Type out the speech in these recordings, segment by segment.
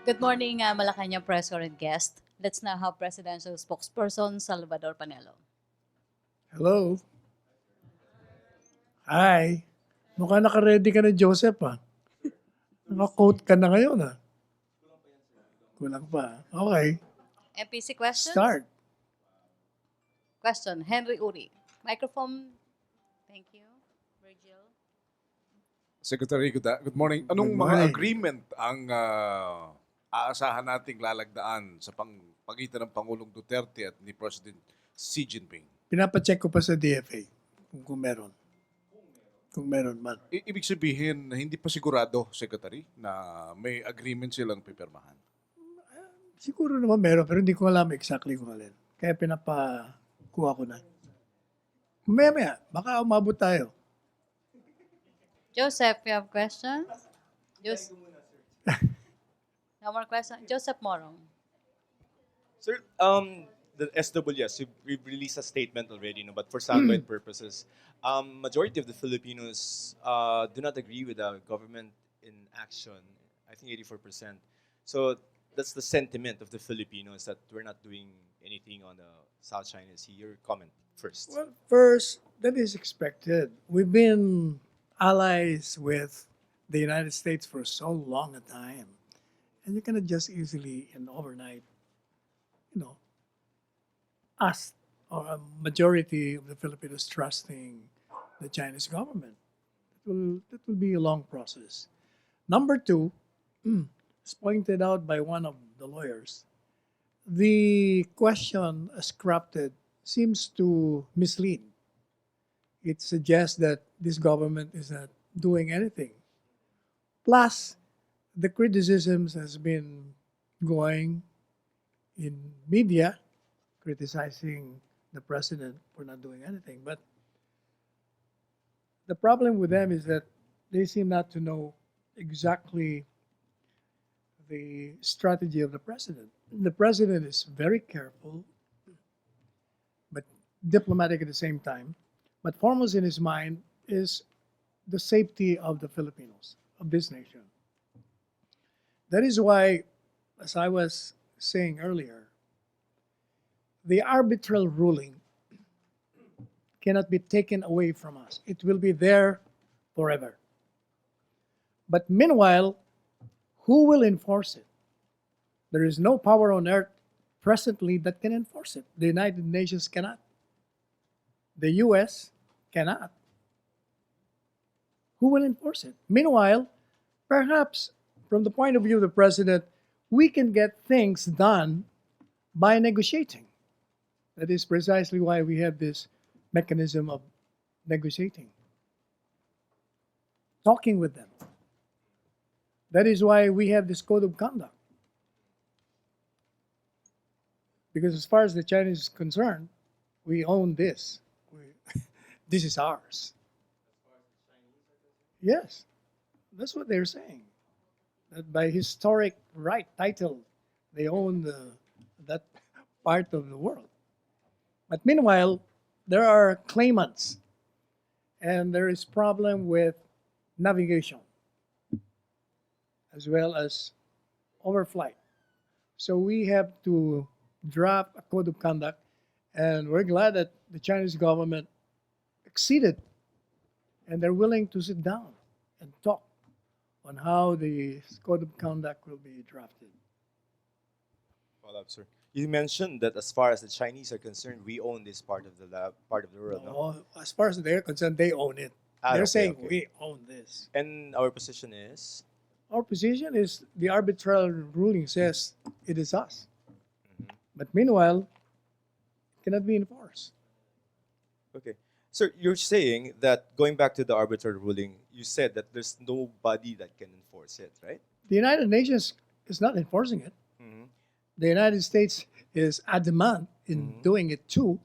Good morning, Malacanang press corps and guest. Let's now have Presidential Spokesperson Salvador Panelo. Hello? Hi. Mukhang naka-ready ka na, Joseph, ah. Naka-quote ka na ngayon, ah. Kulang pa. Okay. MPC questions? Start. Question, Henry Uri. Microphone. Thank you. Virgil. Secretary, good morning. Anong Good mga morning. agreement ang aasahan nating lalagdaan sa pagitan ng Pangulong Duterte at ni President Xi Jinping? Pinapacheck ko pa sa DFA kung meron. Kung meron man. Ibig sabihin na hindi pa sigurado, Secretary, na may agreement silang pipirmahan. Siguro naman meron, pero hindi ko alam exactly kung alin. Kaya pinapakuha ko na. Maya, baka umabot tayo. Joseph, you have questions? No more questions? Joseph Morong. Sir, the SWS, we've released a statement already, no, but for soundbite purposes, majority of the Filipinos do not agree with the government in action. I think 84%. So that's the sentiment of the Filipinos that we're not doing anything on the South China Sea. Your comment first. Well, first, that is expected. We've been allies with the United States for so long a time. And you cannot just easily and overnight, us or a majority of the Filipinos trusting the Chinese government. That will be a long process. Number two, as pointed out by one of the lawyers, the question as crafted seems to mislead. It suggests that this government is not doing anything. Plus, the criticisms has been going in media criticizing the president for not doing anything. But the problem with them is that they seem not to know exactly the strategy of the president. The president is very careful, but diplomatic at the same time. But foremost in his mind is the safety of the Filipinos, of this nation. That is why, as I was saying earlier, the arbitral ruling cannot be taken away from us. It will be there forever. But meanwhile, who will enforce it? There is no power on earth presently that can enforce it. The United Nations cannot. The US cannot. Who will enforce it? Meanwhile, perhaps from the point of view of the president, we can get things done by negotiating. That is precisely why we have this mechanism of negotiating, talking with them. That is why we have this code of conduct. Because as far as the Chinese is concerned, we own this. This is ours. Yes, that's what they're saying. That by historic right title, they own that part of the world. But meanwhile, there are claimants, and there is problem with navigation, as well as overflight. So we have to draft a code of conduct, and we're glad that the Chinese government acceded, and they're willing to sit down and talk on how the code of conduct will be drafted. Follow up, sir. You mentioned that as far as the Chinese are concerned, we own this part of the world, no? No, as far as they're concerned, they own it. Ah, They're okay, saying okay. we own this. And our position is. Our position is the arbitral ruling says it is us. But meanwhile, it cannot be enforced. Okay. Sir, you're saying that going back to the arbitral ruling, you said that there's nobody that can enforce it, right? The United Nations is not enforcing it. Mm-hmm. The United States is adamant in doing it too.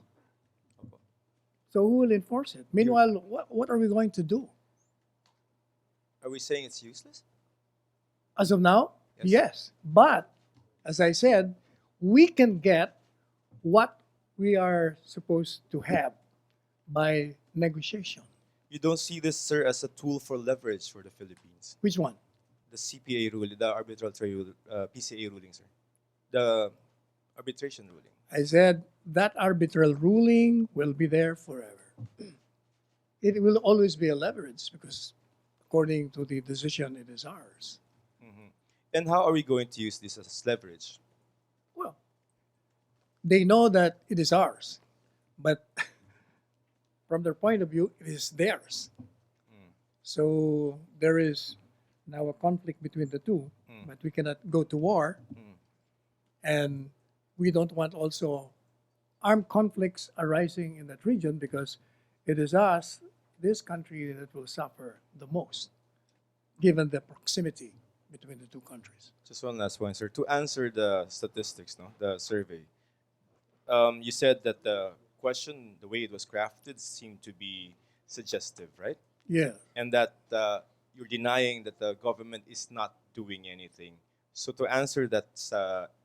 So who will enforce it? Meanwhile, what are we going to do? Are we saying it's useless? As of now, Yes. yes. But as I said, we can get what we are supposed to have by negotiation. You don't see this, sir, as a tool for leverage for the Philippines. Which one? the CPA ruling, the PCA ruling, sir? The arbitration ruling. I said that arbitral ruling will be there forever. It will always be a leverage because according to the decision, it is ours. And how are we going to use this as leverage? Well, they know that it is ours, but from their point of view, it is theirs. So there is now a conflict between the two, but we cannot go to war, and we don't want also armed conflicts arising in that region because it is us, this country, that will suffer the most, given the proximity between the two countries. Just one last one, sir. To answer the statistics, no, the survey, you said that the question, the way it was crafted, seemed to be suggestive, right? Yeah. And that you're denying that the government is not doing anything. So to answer that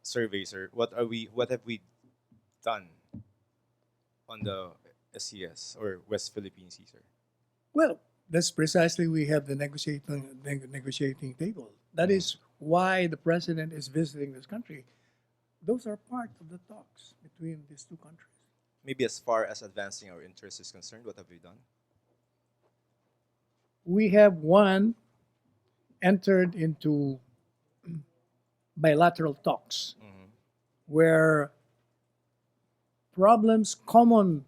survey, sir, what have we done on the SCS or West Philippine Sea, sir? Well, that's precisely we have the negotiating table. That is why the president is visiting this country. Those are part of the talks between these two countries. Maybe as far as advancing our interests is concerned, what have we done? We have entered into bilateral talks where problems common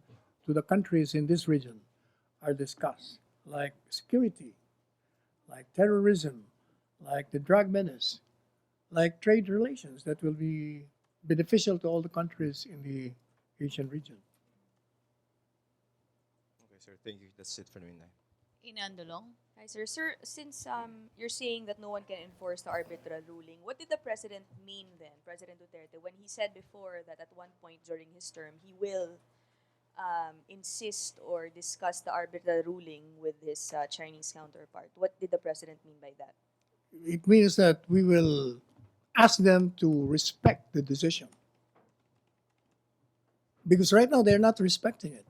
to the countries in this region are discussed, like security, like terrorism, like the drug menace, like trade relations that will be beneficial to all the countries in the Asian region. Okay, sir. Thank you. That's it for me now. Inandulong? Hi, sir. Sir, since you're saying that no one can enforce the arbitral ruling, what did the president mean then, President Duterte, when he said before that at one point during his term he will insist or discuss the arbitral ruling with his Chinese counterpart? What did the president mean by that? It means that we will ask them to respect the decision. Because right now they're not respecting it.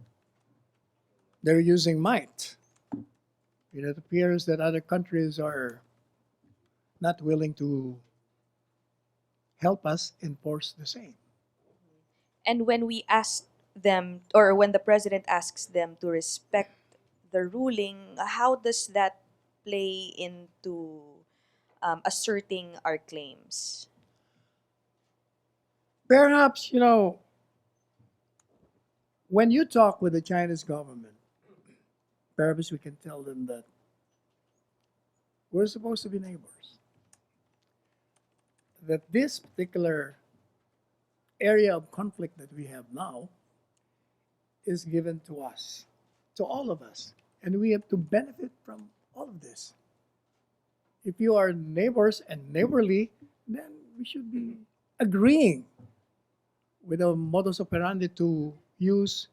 They're using might. It appears that other countries are not willing to help us enforce the same. And when we ask them, or when the president asks them to respect the ruling, how does that play into asserting our claims? Perhaps, when you talk with the Chinese government, perhaps we can tell them that we're supposed to be neighbors. That this particular area of conflict that we have now is given to us, to all of us, and we have to benefit from all of this. If you are neighbors and neighborly, then we should be agreeing with a modus operandi to use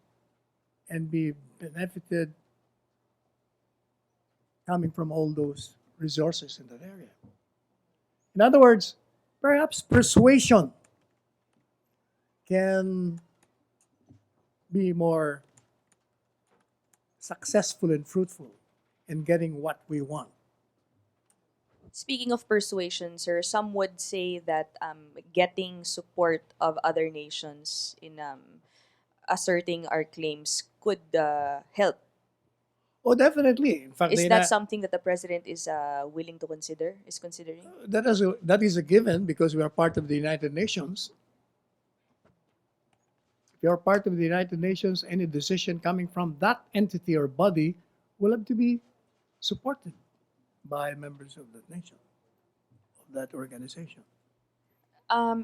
and be benefited coming from all those resources in that area. In other words, perhaps persuasion can be more successful and fruitful in getting what we want. Speaking of persuasion, sir, some would say that getting support of other nations in asserting our claims could help. Oh, definitely. In fact, Is that something that the president is willing to consider, is considering? that is a given because we are part of the United Nations. If you are part of the United Nations, any decision coming from that entity or body will have to be supported by members of that nation, of that organization.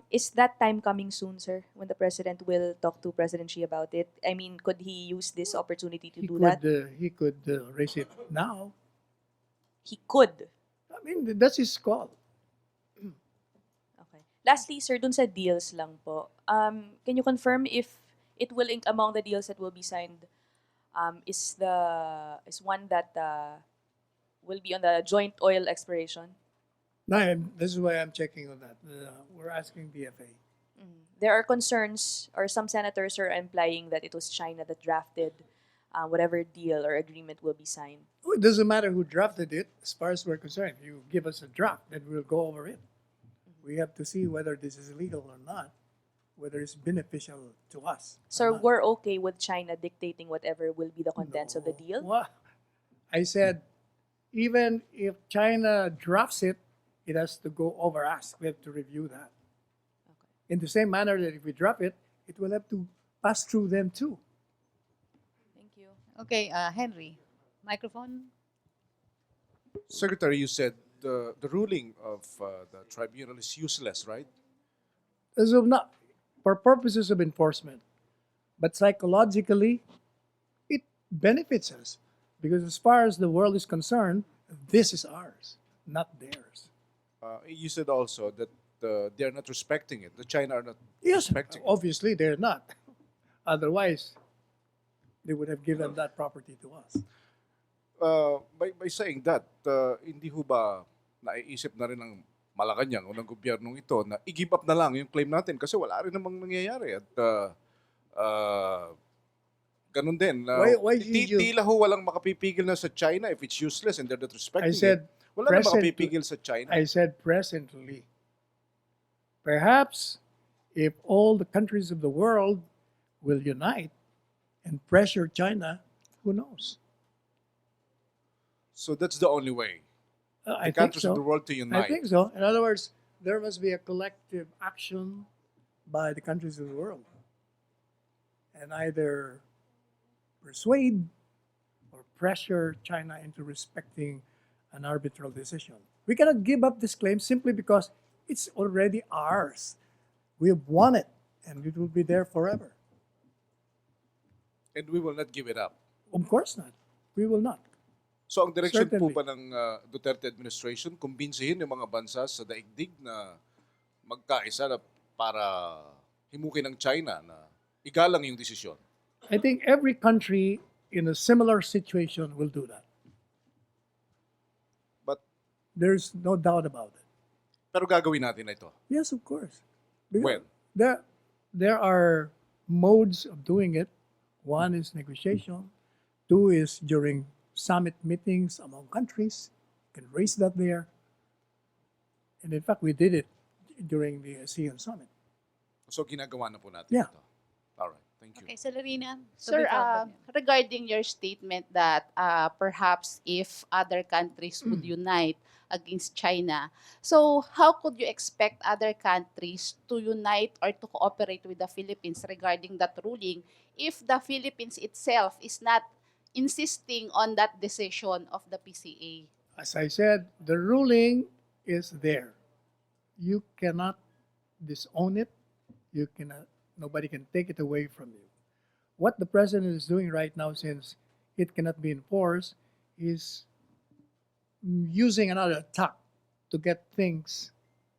Is that time coming soon, sir, when the president will talk to President Xi about it? I mean, could he use this opportunity to do that? He could raise it now. He could. I mean, that's his call. Okay. Lastly, sir, dun sa deals lang po, can you confirm if it will, among the deals that will be signed, is one that will be on the joint oil exploration? No, this is why I'm checking on that. We're asking BFA. There are concerns, or some senators are implying that it was China that drafted whatever deal or agreement will be signed. Oh, it doesn't matter who drafted it, as far as we're concerned. If you give us a draft, then we'll go over it. We have to see whether this is legal or not, whether it's beneficial to us. or So not. we're okay with China dictating whatever will be the contents of the deal? Well, I said, even if China drafts it, it has to go over us. We have to review that. Okay. In the same manner that if we drop it, it will have to pass through them too. Thank you. Okay, Henry, microphone. Secretary, you said the ruling of the tribunal is useless, right? As of not, for purposes of enforcement, but psychologically, it benefits us because as far as the world is concerned, this is ours, not theirs. You said also that they're not respecting it. The China are not Yes, respecting it. obviously they're not. Otherwise, they would have given that property to us. By saying that, hindi ho ba naiisip na rin ng Malacanang o ng gobyernong ito na i-give up na lang yung claim natin kasi wala rin namang nangyayari at ganun din. Why did you- Tila ho walang makapipigil na sa China if it's useless and they're not respecting I said, it. Wala na present- makapipigil sa China. I said presently. Perhaps if all the countries of the world will unite and pressure China, who knows? So that's the only way. I The think countries so. of the world to I unite. think so. In other words, there must be a collective action by the countries of the world and either persuade or pressure China into respecting an arbitral decision. We cannot give up this claim simply because it's already ours. We have won it and it will be there forever. And we will not give it up. Of course not. We will not. So ang direction po Certainly. ba ng Duterte administration, kumbinsihin yung mga bansa sa daigdig na magkaisa na para himukin ng China na igalang yung desisyon? I think every country in a similar situation will do that. But, There's no doubt about it. pero gagawin natin na ito. Yes, of course. When? There are modes of doing it. One is negotiation. Two is during summit meetings among countries. You can raise that there. And in fact, we did it during the ASEAN summit. So ginagawa na po natin Yeah. ito. Alright, thank you. Okay, Celerina. Sir, sabay ka. regarding your statement that perhaps if other countries would unite against China, so how could you expect other countries to unite or to cooperate with the Philippines regarding that ruling if the Philippines itself is not insisting on that decision of the PCA? As I said, the ruling is there. You cannot disown it. You cannot. Nobody can take it away from you. What the president is doing right now, since it cannot be enforced, is using another attack to get things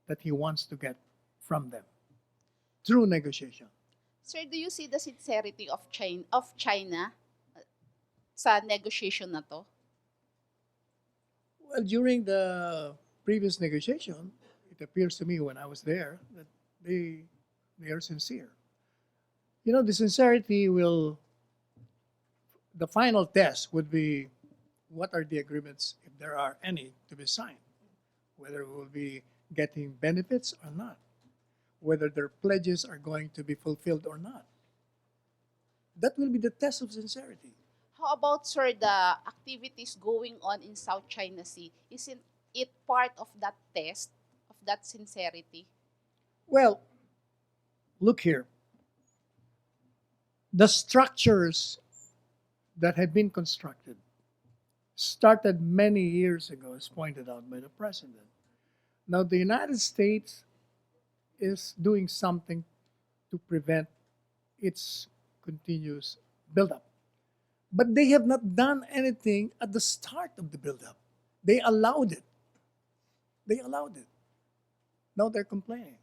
that he wants to get from them through negotiation. Sir, do you see the sincerity of China sa negotiation na to? Well, during the previous negotiation, it appears to me when I was there that they are sincere. You know, the sincerity will, the final test would be what are the agreements, if there are any, to be signed, whether we will be getting benefits or not, whether their pledges are going to be fulfilled or not. That will be the test of sincerity. How about, sir, the activities going on in South China Sea? Isn't it part of that test, of that sincerity? Well, look here. The structures that have been constructed started many years ago, as pointed out by the president. Now, the United States is doing something to prevent its continuous buildup. But they have not done anything at the start of the buildup. They allowed it. They allowed it. Now they're complaining.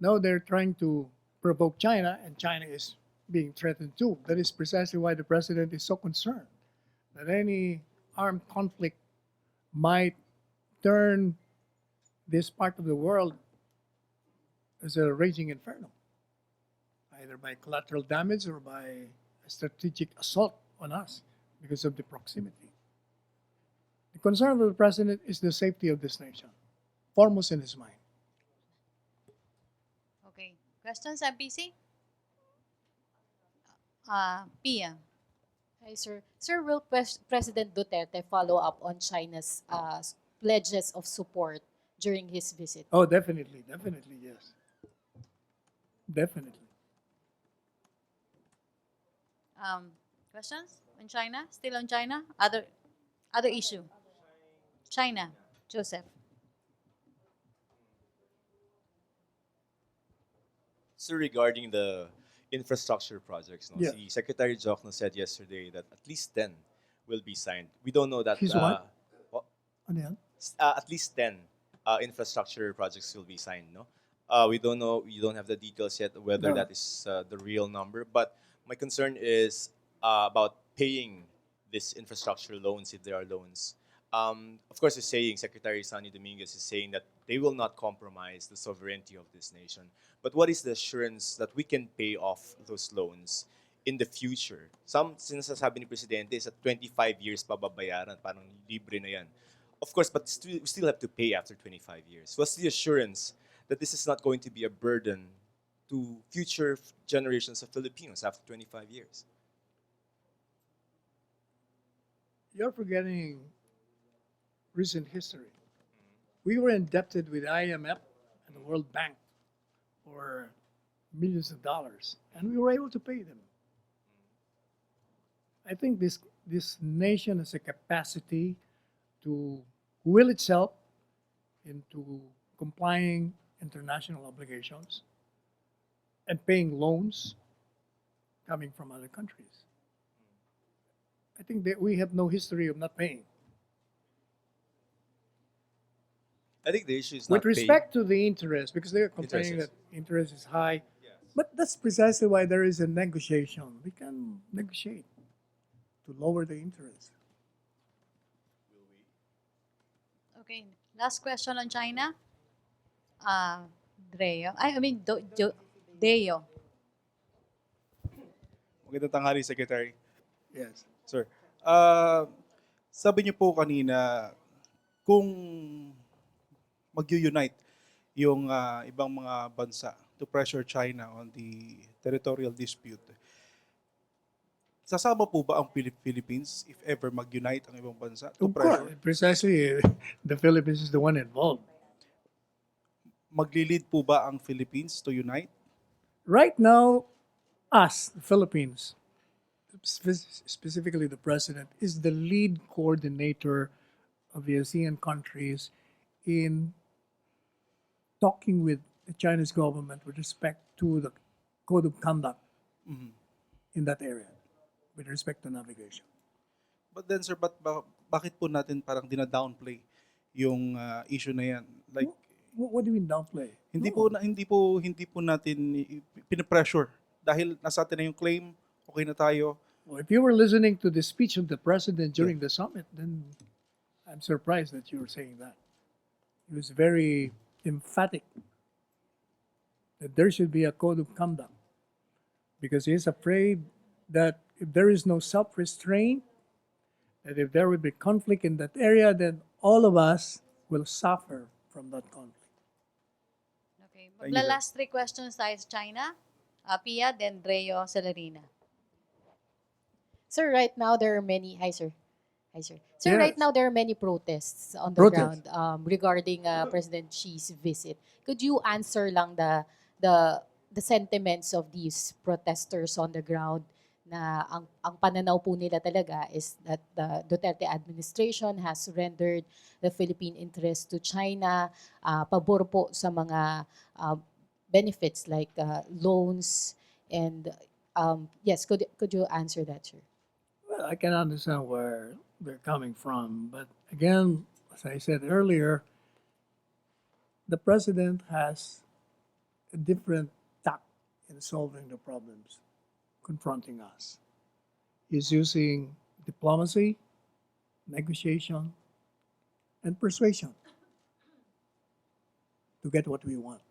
Now they're trying to provoke China, and China is being threatened too. That is precisely why the president is so concerned that any armed conflict might turn this part of the world as a raging inferno, either by collateral damage or by a strategic assault on us because of the proximity. The concern of the president is the safety of this nation, foremost in his mind. Okay. Questions, MPC? Pia. Hi, sir. Sir, will President Duterte follow up on China's pledges of support during his visit? Oh, definitely, definitely, yes. Definitely. Questions on China? Still on China? Other issue? China. Joseph. So regarding the infrastructure projects, no, Yeah. si Secretary Jokno said yesterday that at least 10 will be signed. We don't know that. He's what? Ano yan? At least 10 infrastructure projects will be signed. No, we don't know. We don't have the details yet whether No. that is the real number. But my concern is about paying these infrastructure loans if there are loans. Of course, he's saying Secretary Sonny Dominguez is saying that they will not compromise the sovereignty of this nation. But what is the assurance that we can pay off those loans in the future? Some sinasabi ni Presidente is at 25 years pa babayaran, parang libre na yan. Of course, but we still have to pay after 25 years. What's the assurance that this is not going to be a burden to future generations of Filipinos after 25 years? You're forgetting recent history. We were indebted with IMF and the World Bank for millions of dollars, and we were able to pay them. I think this nation has a capacity to will itself into complying international obligations and paying loans coming from other countries. I think that we have no history of not paying. I think the issue is not With respect to the interest, because they're complaining Interest, that interest is high, but that's precisely why there is a negotiation. We can negotiate to lower the interest. Okay. Last question on China. Dreo. I mean, Deo. Magandang tanghali, Secretary. Yes. Sir, sabi niyo po kanina, kung mag-unite yung ibang mga bansa to pressure China on the territorial dispute, sasama po ba ang Philippines if ever mag-unite ang ibang bansa to Of course, pressure? precisely, the Philippines is the one involved. Maglilid po ba ang Philippines to unite? Right now, us, the Philippines, specifically the president, is the lead coordinator of the ASEAN countries in talking with the Chinese government with respect to the code of conduct in that area, with respect to navigation. But then, sir, bakit po natin parang dina-downplay yung issue na yan? Like, What do you mean downplay? Hindi No. hindi po natin pinapressure dahil nasa atin na yung claim, okay na tayo. Well, if you were listening to the speech of the president during the summit, then I'm surprised that you were saying that. He was very emphatic that there should be a code of conduct because he's afraid that if there is no self-restraint, that if there would be conflict in that area, then all of us will suffer from that conflict. Okay. Thank you, sir. Last three questions tayo sa China. Pia, then Dreo, Celerina. Sir, right now there are many. Hi, sir. Hi, sir. Sir, Yes. right now there are many protests on the Protests. ground regarding President Xi's visit. Could you answer lang the sentiments of these protesters on the ground na ang pananaw po nila talaga is that the Duterte administration has rendered the Philippine interest to China, pabor po sa mga benefits like loans and yes, could you answer that, sir? Well, I can understand where they're coming from, but again, as I said earlier, the president has a different tact in solving the problems confronting us. He's using diplomacy, negotiation, and persuasion to get what we want.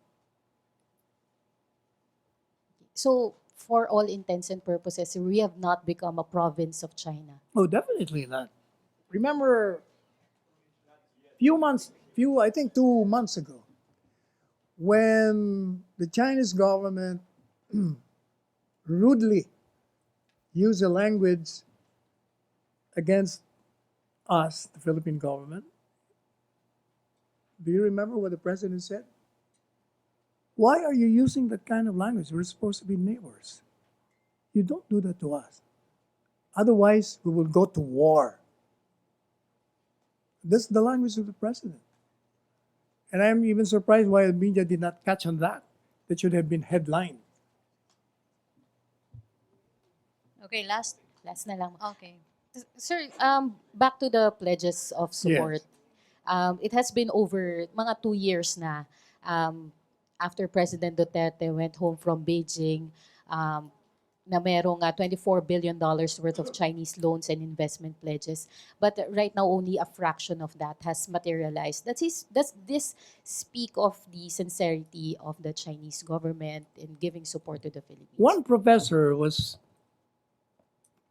So for all intents and purposes, we have not become a province of China. Oh, definitely not. Remember, I think 2 months ago, when the Chinese government rudely used the language against us, the Philippine government, do you remember what the president said? Why are you using that kind of language? We're supposed to be neighbors. You don't do that to us. Otherwise, we will go to war. That's the language of the president. And I'm even surprised why the media did not catch on that. That should have been headline. Okay, last. Last na lang. Okay. Sir, back to the pledges of support. It has been over mga 2 years na after President Duterte went home from Beijing, na merong $24 billion worth of Chinese loans and investment pledges. But right now, only a fraction of that has materialized. Does this speak of the sincerity of the Chinese government in giving support to the Philippines? One professor was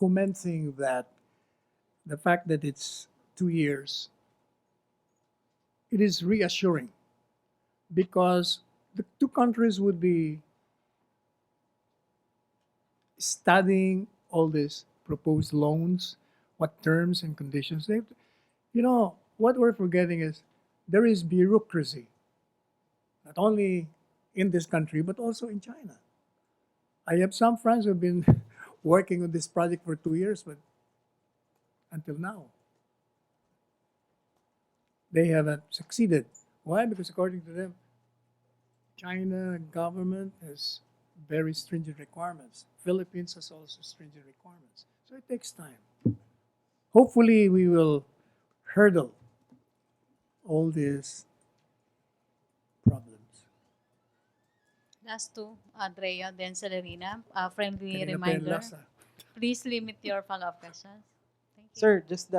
commenting that the fact that it's 2 years, it is reassuring because the two countries would be studying all these proposed loans, what terms and conditions they. What we're forgetting is there is bureaucracy, not only in this country but also in China. I have some friends who've been working on this project for 2 years, but until now, they haven't succeeded. Why? Because according to them, China government has very stringent requirements. Philippines has also stringent requirements. So it takes time. Hopefully, we will hurdle all these problems. Last two, Andrea, then Celerina. Friendly Kanina pa yung reminder. last, ah. Please limit your follow-up questions. Thank you. Sir, just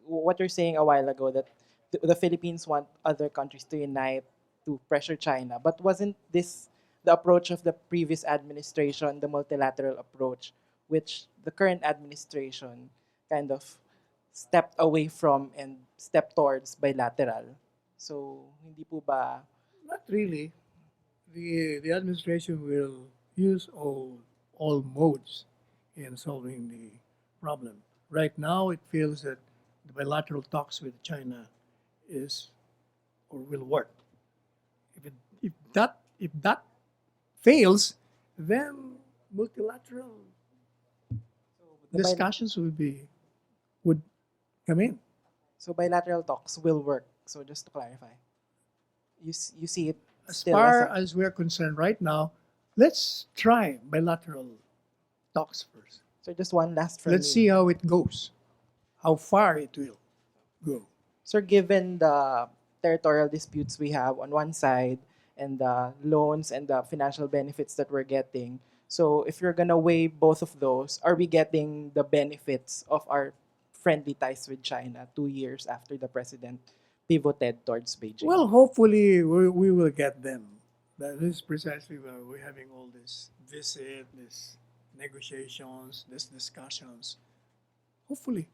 what you're saying a while ago that the Philippines want other countries to unite to pressure China, but wasn't this the approach of the previous administration, the multilateral approach, which the current administration kind of stepped away from and stepped towards bilateral? So, hindi po ba Not really. The administration will use all modes in solving the problem. Right now, it feels that the bilateral talks with China is or will work. If that fails, then multilateral the bil- discussions would come in. so bilateral talks will work? So just to clarify, you see it As still far as a, as we're concerned right now, let's try bilateral talks first. so just one last from Let's me. see how it goes, how far it will go. Sir, given the territorial disputes we have on one side and the loans and the financial benefits that we're getting, so if you're gonna weigh both of those, are we getting the benefits of our friendly ties with China 2 years after the president pivoted towards Beijing? Well, hopefully we will get them. That is precisely why we're having all this visit, this negotiations, these discussions. Hopefully.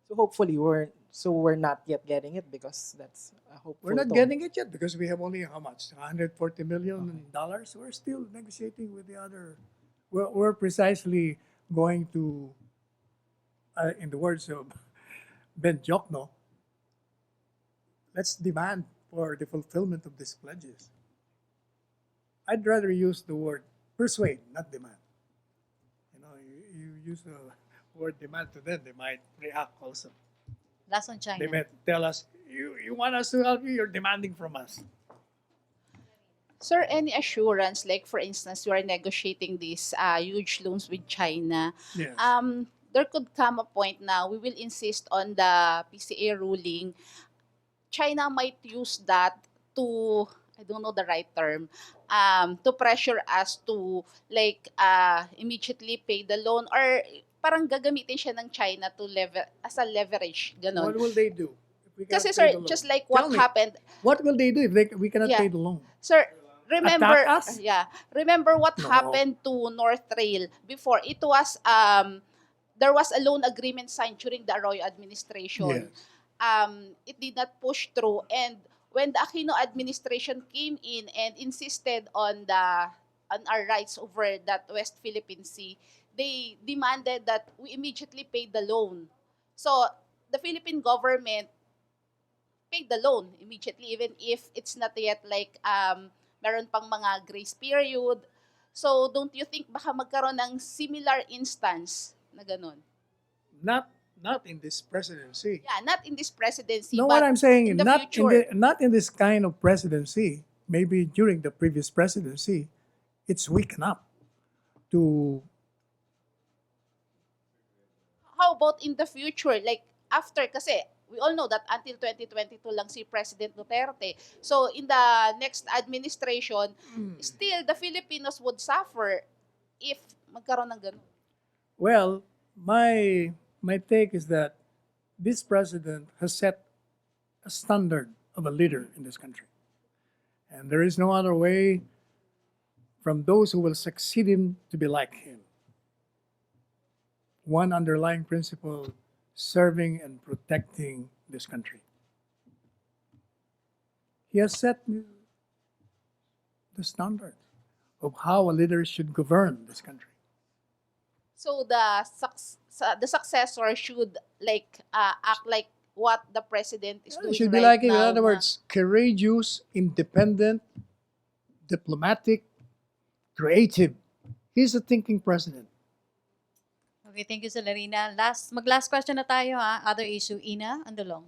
So hopefully we're not yet getting it because that's a hopeful We're not tone. getting it yet because we have only how much? $140 million. We're still negotiating with the other. We're precisely going to, in the words of Ben Jokno, let's demand for the fulfillment of these pledges. I'd rather use the word persuade, not demand. You use the word demand to them, they might react also. Last on China. They might tell us, you want us to help you, you're demanding from us. Sir, any assurance, like for instance, you are negotiating these huge loans with China, Yes. there could come a point now we will insist on the PCA ruling. China might use that to, I don't know the right term, to pressure us to immediately pay the loan, or parang gagamitin siya ng China to as a leverage, What ganon. will they do? If we cannot Kasi pay sir, the loan? just like Tell what me, happened, What will they do if we cannot Yeah. pay the loan? sir, remember, attack us? remember what No. happened to North Trail before? It was there was a loan agreement signed during the Arroyo administration. Yes. It did not push through, and when the Aquino administration came in and insisted on our rights over that West Philippine Sea, they demanded that we immediately pay the loan. So the Philippine government paid the loan immediately, even if it's not yet like meron pang mga grace period. So don't you think baka magkaroon ng similar instance na ganun? Not in this presidency. Yeah, not in this presidency, No, but what I'm saying, in the not future. not in this kind of presidency. Maybe during the previous presidency, it's weakened up to. How about in the future? Like after, kasi we all know that until 2022 lang si President Duterte. So in the next administration, still the Filipinos would suffer if magkaroon ng ganun. Well, my take is that this president has set a standard of a leader in this country, and there is no other way from those who will succeed him to be like him. One underlying principle: serving and protecting this country. He has set the standard of how a leader should govern this country. So the successor should like act like what the president is It doing should be right like, in now. other words, courageous, independent, diplomatic, creative. He's a thinking president. Okay, thank you, Celerina. Mag-last question na tayo ha. Other issue, Ina Andolong.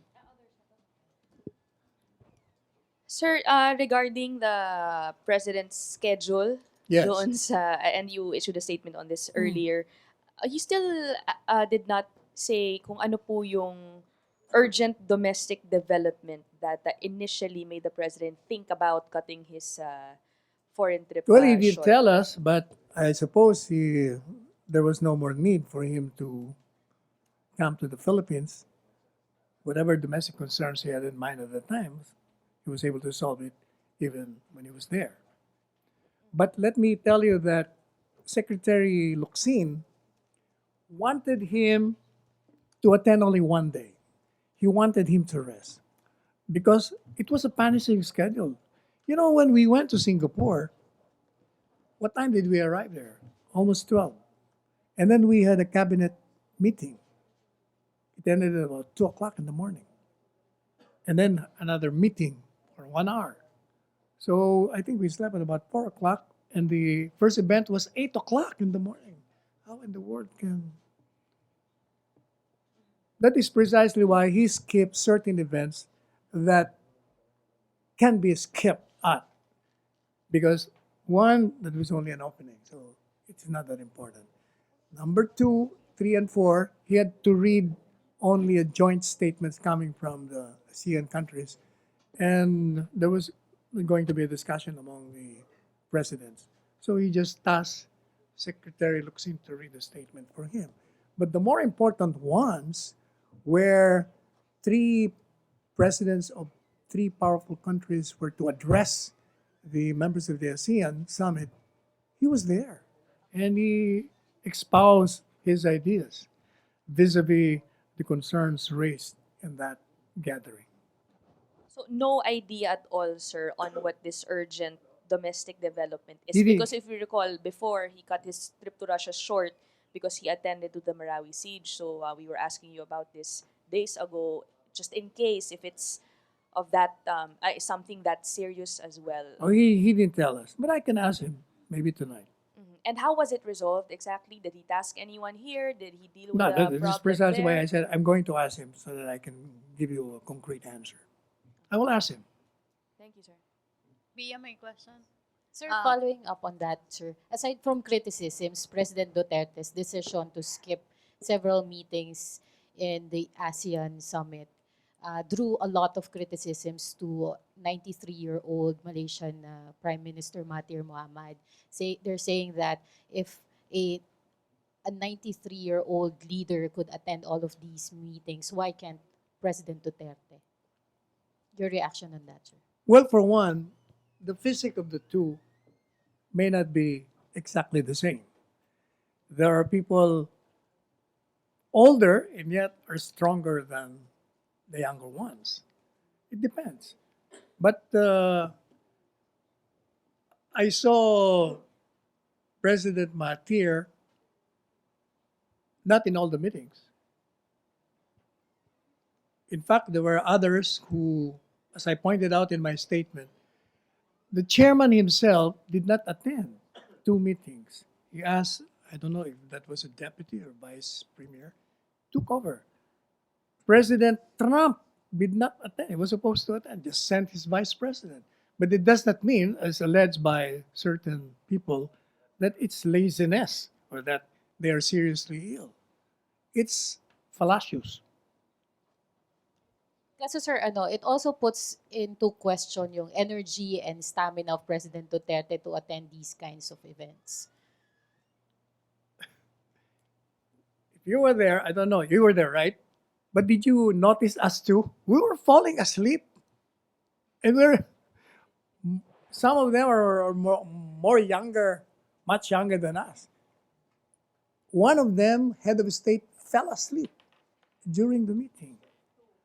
Sir, regarding the president's schedule, Yes. doon sa, and you issued a statement on this earlier, you still did not say kung ano po yung urgent domestic development that initially made the president think about cutting his foreign trip Well, he did short. tell us, but I suppose there was no more need for him to come to the Philippines. Whatever domestic concerns he had in mind at the time, he was able to solve it even when he was there. But let me tell you that Secretary Locsin wanted him to attend only one day. He wanted him to rest because it was a punishing schedule. You know, when we went to Singapore, what time did we arrive there? Almost 12. And then we had a cabinet meeting. It ended at about 2 o'clock in the morning. And then another meeting for 1 hour. So I think we slept at about 4 o'clock, and the first event was 8 o'clock in the morning. How in the world can... That is precisely why he skipped certain events that can be skipped at. Because one, that was only an opening, so it's not that important. Number 2, 3, and 4, he had to read only a joint statements coming from the ASEAN countries. And there was going to be a discussion among the presidents. So he just tasked Secretary Locsin to read the statement for him. But the more important ones where 3 presidents of 3 powerful countries were to address the members of the ASEAN summit, he was there. And he espoused his ideas vis-a-vis the concerns raised in that gathering. So no idea at all, sir, on what this urgent domestic development is. Did he- Because if you recall, before he cut his trip to Russia short because he attended to the Marawi siege. So we were asking you about this days ago, just in case if it's of that something that serious as well. Oh, he didn't tell us, but I can ask him maybe tonight. Mhm. And how was it resolved exactly? Did he task anyone here? Did he deal with No, the this problem is precisely why there? I said I'm going to ask him so that I can give you a concrete answer. I will ask him. Thank you, sir. Bia, may question? Sir, Ah. following up on that, sir, aside from criticisms, President Duterte's decision to skip several meetings in the ASEAN summit drew a lot of criticisms to 93-year-old Malaysian Prime Minister Mahathir Mohamad. They're saying that if a 93-year-old leader could attend all of these meetings, why can't President Duterte? Your reaction on that, sir? Well, for one, the physique of the two may not be exactly the same. There are people older and yet are stronger than the younger ones. It depends. But I saw President Mahathir not in all the meetings. In fact, there were others who, as I pointed out in my statement, the chairman himself did not attend 2 meetings. He asked, I don't know if that was a deputy or vice premier, took over. President Trump did not attend. He was supposed to attend, just sent his vice president. But it does not mean, as alleged by certain people, that it's laziness or that they are seriously ill. It's fallacious. Kasi sir, it also puts into question yung energy and stamina of President Duterte to attend these kinds of events. If you were there, I don't know, you were there, right? But did you notice us too? We were falling asleep. And some of them are more younger, much younger than us. One of them, head of state, fell asleep during the meeting,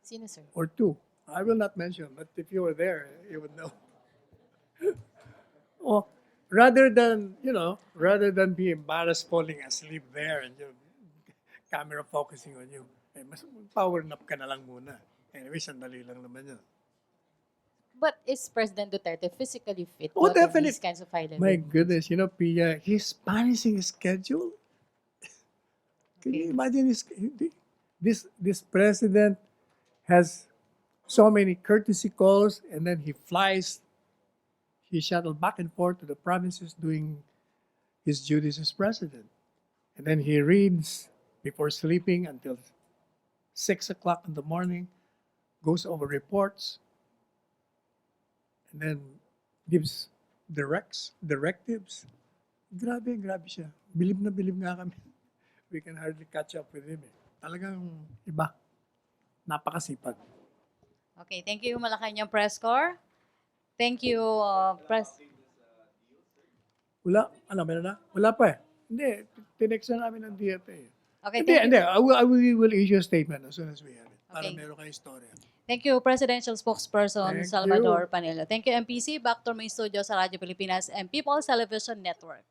Sino sir? or two. I will not mention, but if you were there, you would know. Oh, rather than be embarrassed falling asleep there and your camera focusing on you, mas power nap ka na lang muna. Anyway, sandali lang naman yun. But is President Duterte physically fit Oh, to attend definitely. these kinds of high-level My meetings? goodness, Pia, he's punishing his schedule. Can you imagine this president has so many courtesy calls, and then he shuttled back and forth to the provinces doing his duties as president. And then he reads before sleeping until 6 o'clock in the morning, goes over reports, and then gives directives. Grabe siya. Bilib na bilib nga kami. We can hardly catch up with him. Talagang iba. Napakasipag. Okay, thank you Malacanang Press Corps. Thank you, Press. Wala, meron na? Wala pa eh. Hindi, tinext na namin ng DFA. Okay, Hindi, thank you. we will issue a statement as soon as we have it. Para Okay. meron kayong istorya. Thank you, Presidential Spokesperson Thank Salvador you. Panelo. Thank you, MPC. Back to my studio sa Radyo Pilipinas and People's Television Network.